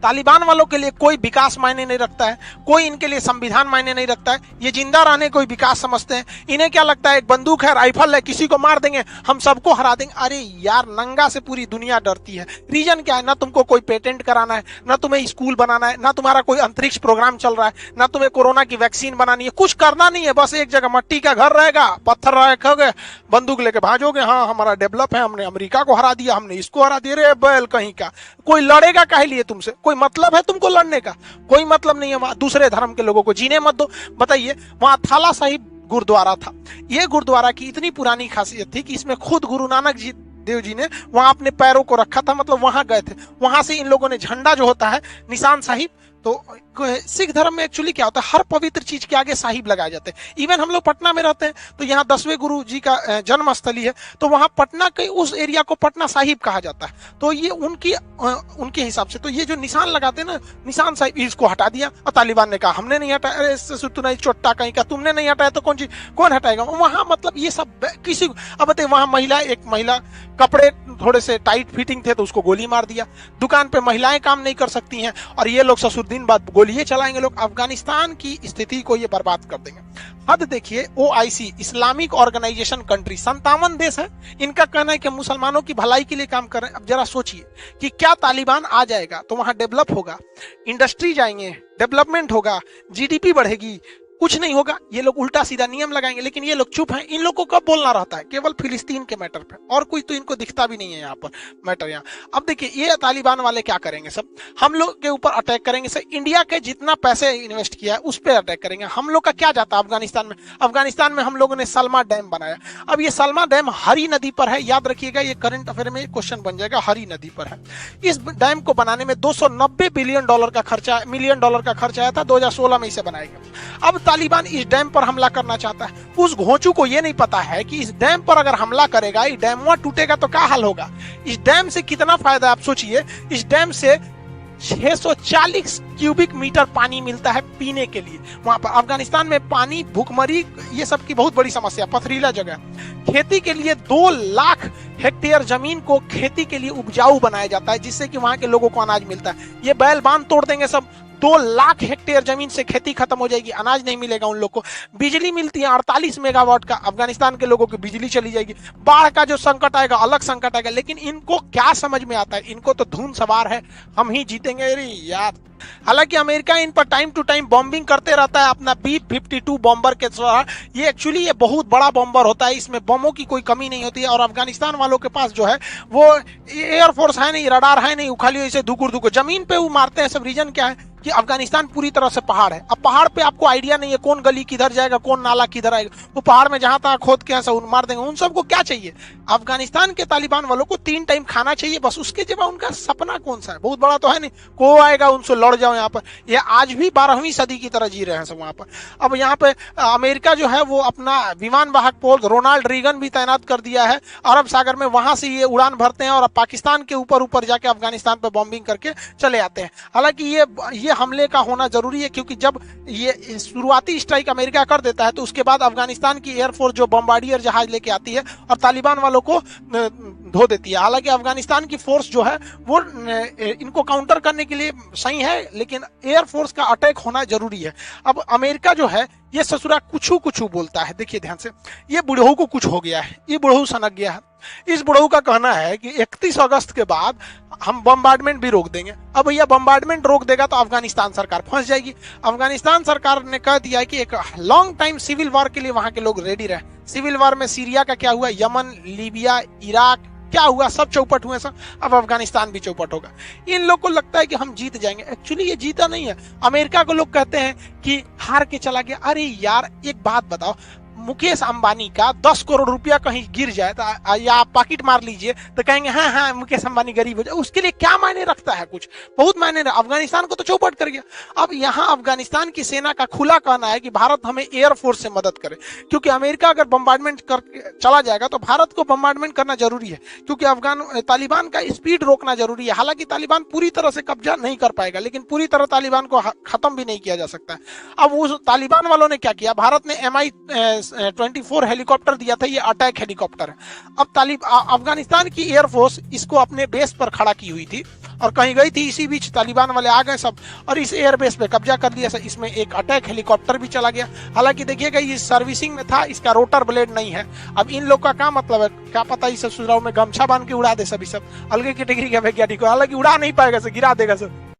तालिबान वालों के लिए कोई विकास मायने नहीं रखता है, कोई इनके लिए संविधान मायने नहीं रखता है, ये जिंदा रहने कोई विकास समझते हैं। इन्हें क्या लगता है, एक बंदूक है, राइफल है, किसी को मार देंगे हम सबको हरा देंगे। अरे यार, नंगा से पूरी दुनिया डरती है। रीजन क्या है, ना तुमको कोई पेटेंट कराना है, ना तुम्हें स्कूल बनाना है, ना तुम्हारा कोई अंतरिक्ष प्रोग्राम चल रहा है, ना तुम्हें कोरोना की वैक्सीन बनानी है, कुछ करना नहीं है। बस एक जगह मट्टी का घर रहेगा, पत्थर रखोगे, बंदूक लेके भाजोगे, हाँ हमारा डेवलप है, हमने अमेरिका को हरा दिया, हमने इसको हरा दिया। रे बैल कहीं का, कोई लड़ेगा काहे लिए तुमसे? कोई मतलब है तुमको लड़ने का? कोई मतलब नहीं है। वहां दूसरे धर्म के लोगों को जीने मत दो। बताइए, वहां थाला साहिब गुरुद्वारा था। ये गुरुद्वारा की इतनी पुरानी खासियत थी कि इसमें खुद गुरु नानक जी देव जी ने वहां अपने पैरों को रखा था, मतलब वहां गए थे। वहां से इन लोगों ने झंडा जो होता है, निशान साहिब, तो सिख धर्म में एक्चुअली क्या होता है, हर पवित्र चीज के आगे साहिब लगाए जाते हैं। इवन हम लोग पटना में रहते हैं तो यहाँ 10वें गुरु जी का जन्मस्थली है, तो वहां पटना के उस एरिया को पटना साहिब कहा जाता है। तो ये उनके हिसाब से, तो ये जो निशान लगाते हैं ना, निशान साहिब, इसको हटा दिया। और तालिबान ने कहा हमने नहीं हटाया। अरे इससे तू नहीं, चोट्टा कहीं का, तुमने नहीं हटाया तो कौन हटाएगा वहां? मतलब ये सब किसी को। अब बताइए, वहां एक महिला कपड़े थोड़े से टाइट फिटिंग थे तो उसको गोली मार दिया। दुकान पे महिलाएं काम नहीं कर सकती हैं और ये लोग ससुर दिन बाद गोलियां चलाएंगे। लोग अफगानिस्तान की स्थिति को ये बर्बाद कर देंगे। हद देखिए, OIC इस्लामिक ऑर्गेनाइजेशन कंट्री 57 देश है, इनका कहना है कि मुसलमानों की भलाई के लिए काम कर रहे हैं। अब जरा सोचिए कि क्या तालिबान आ जाएगा तो वहां डेवलप होगा, इंडस्ट्री जाएंगे, डेवलपमेंट होगा, GDP बढ़ेगी? कुछ नहीं होगा। ये लोग उल्टा सीधा नियम लगाएंगे, लेकिन ये लोग चुप हैं। इन लोगों को कब बोलना रहता है? केवल फिलिस्तीन के मैटर पे, और कोई तो इनको दिखता भी नहीं है यहाँ पर मैटर। यहाँ अब देखिए, ये तालिबान वाले क्या करेंगे, सब हम लोग के ऊपर अटैक करेंगे। सर, इंडिया के जितना पैसे इन्वेस्ट किया है उस पर अटैक करेंगे। हम लोग का क्या जाता है अफगानिस्तान में? अफगानिस्तान में हम लोगों ने सलमा डैम बनाया। अब ये सलमा डैम हरी नदी पर है, याद रखिएगा, ये करंट अफेयर में क्वेश्चन बन जाएगा, हरी नदी पर है। इस डैम को बनाने में 290 बिलियन डॉलर का खर्चा, मिलियन डॉलर का खर्चा आया था। 2016 में इसे बनाया गया। अब तालिबान इस डैम पर हमला करना चाहता है। उस घोंचू को यह नहीं पता है कि इस डैम पर अगर हमला करेगा, इस डैम टूटेगा तो क्या हाल होगा। इस डैम से कितना फायदा आप सोचिए। इस डैम से 640 क्यूबिक मीटर पानी मिलता है पीने के लिए। वहां पर अफगानिस्तान में पानी, भूखमरी, ये सब की बहुत बड़ी समस्या, पथरीला जगह। खेती के लिए 2 लाख हेक्टेयर जमीन को खेती के लिए उपजाऊ बनाया जाता है, जिससे कि वहां के लोगों को अनाज मिलता है। ये बैल बांध तोड़ देंगे सब, 2 लाख हेक्टेयर जमीन से खेती खत्म हो जाएगी, अनाज नहीं मिलेगा उन लोग को। बिजली मिलती है 48 मेगावाट का, अफगानिस्तान के लोगों की बिजली चली जाएगी। बाढ़ का जो संकट आएगा, अलग संकट आएगा। लेकिन इनको क्या समझ में आता है? इनको तो धुन सवार है, हम ही जीतेंगे। अरे यार, हालांकि अमेरिका इन पर टाइम टू टाइम बॉम्बिंग करते रहता है अपना B-52 बॉम्बर के द्वारा। ये एक्चुअली ये बहुत बड़ा बॉम्बर होता है, इसमें बमों की कोई कमी नहीं होती है। और अफगानिस्तान वालों के पास जो है वो एयरफोर्स है नहीं, रडार है नहीं, उखाली ऐसे धुकुर जमीन पे वो मारते हैं सब। रीजन क्या है कि अफगानिस्तान पूरी तरह से पहाड़ है। अब पहाड़ पे आपको आइडिया नहीं है कौन गली किधर जाएगा, कौन नाला किधर आएगा। वो पहाड़ में जहां तक खोद के ऐसा मार देंगे। उन सबको क्या चाहिए? अफगानिस्तान के तालिबान वालों को 3 टाइम खाना चाहिए बस। उसके जब उनका सपना कौन सा है? बहुत बड़ा तो है नहीं, को आएगा उनसे लड़ जाओ। यहाँ पर ये आज भी 12वीं सदी की तरह जी रहे हैं सब वहां पर। अब यहाँ पे अमेरिका जो है वो अपना विमान वाहक पोत रोनाल्ड रीगन भी तैनात कर दिया है अरब सागर में। वहां से ये उड़ान भरते हैं और पाकिस्तान के ऊपर जाके अफगानिस्तान पे बॉम्बिंग करके चले आते हैं। हालांकि ये हमले का होना जरूरी है, क्योंकि जब ये शुरुआती स्ट्राइक अमेरिका कर देता है तो उसके बाद अफगानिस्तान की एयरफोर्स जो बम्बार्डियर जहाज लेके आती है और तालिबान वालों को धो देती है। हालांकि अफगानिस्तान की फोर्स जो है वो इनको काउंटर करने के लिए सही है, लेकिन एयरफोर्स का अटैक होना जरूरी है। अब अमेरिका जो है ये ससुरा कुछ बोलता है। देखिए ध्यान से, ये बुढ़ऊ को कुछ हो गया है, ये बुढ़ऊ सनक गया है। इस बुढ़ऊ का कहना है कि 31 अगस्त के बाद हम बम्बार्डमेंट भी रोक देंगे। अब भैया बम्बार्डमेंट रोक देगा तो अफगानिस्तान सरकार फंस जाएगी। अफगानिस्तान सरकार ने कह दिया है कि एक लॉन्ग टाइम सिविल वॉर के लिए वहां के लोग रेडी रहे। सिविल वॉर में सीरिया का क्या हुआ, यमन, लीबिया, इराक क्या हुआ, सब चौपट हुए सब। अब अफगानिस्तान भी चौपट होगा। इन लोग को लगता है कि हम जीत जाएंगे। एक्चुअली ये जीता नहीं है। अमेरिका को लोग कहते हैं कि हार के चला गया। अरे यार, एक बात बताओ, मुकेश अंबानी का 10 करोड़ रुपया कहीं गिर जाए तो या आप पॉकेट मार लीजिए तो कहेंगे हाँ मुकेश अंबानी गरीब हो जाए। उसके लिए क्या मायने रखता है? कुछ बहुत मायने। अफगानिस्तान को तो चौपट कर गया। अब यहाँ अफगानिस्तान की सेना का खुला कहना है कि भारत हमें एयरफोर्स से मदद करे, क्योंकि अमेरिका अगर बम्बार्डमेंट कर चला जाएगा तो भारत को बम्बार्डमेंट करना जरूरी है, क्योंकि तालिबान का स्पीड रोकना जरूरी है। हालांकि तालिबान पूरी तरह से कब्जा नहीं कर पाएगा, लेकिन पूरी तरह तालिबान को खत्म भी नहीं किया जा सकता है। अब उस तालिबान वालों ने क्या किया, भारत ने 24 हेलीकॉप्टर दिया था, ये अटैक हेलीकॉप्टर है। अब अफगानिस्तान की एयरफोर्स इसको अपने बेस पर खड़ा की हुई थी और कहीं गई थी, इसी बीच तालिबान वाले आ गए सब और इस एयरबेस पे कब्जा कर लिया। इसमें एक अटैक हेलीकॉप्टर भी चला गया। हालांकि देखिएगा ये सर्विसिंग में था, इसका रोटर ब्लेड नहीं है। अब इन लोग का क्या मतलब है, क्या पता इस सुझाव में गमछा बांध के उड़ा दे सभी सब अलग कैटेगरी के वैज्ञानिक, हालांकि उड़ा नहीं पाएगा, गिरा देगा सब।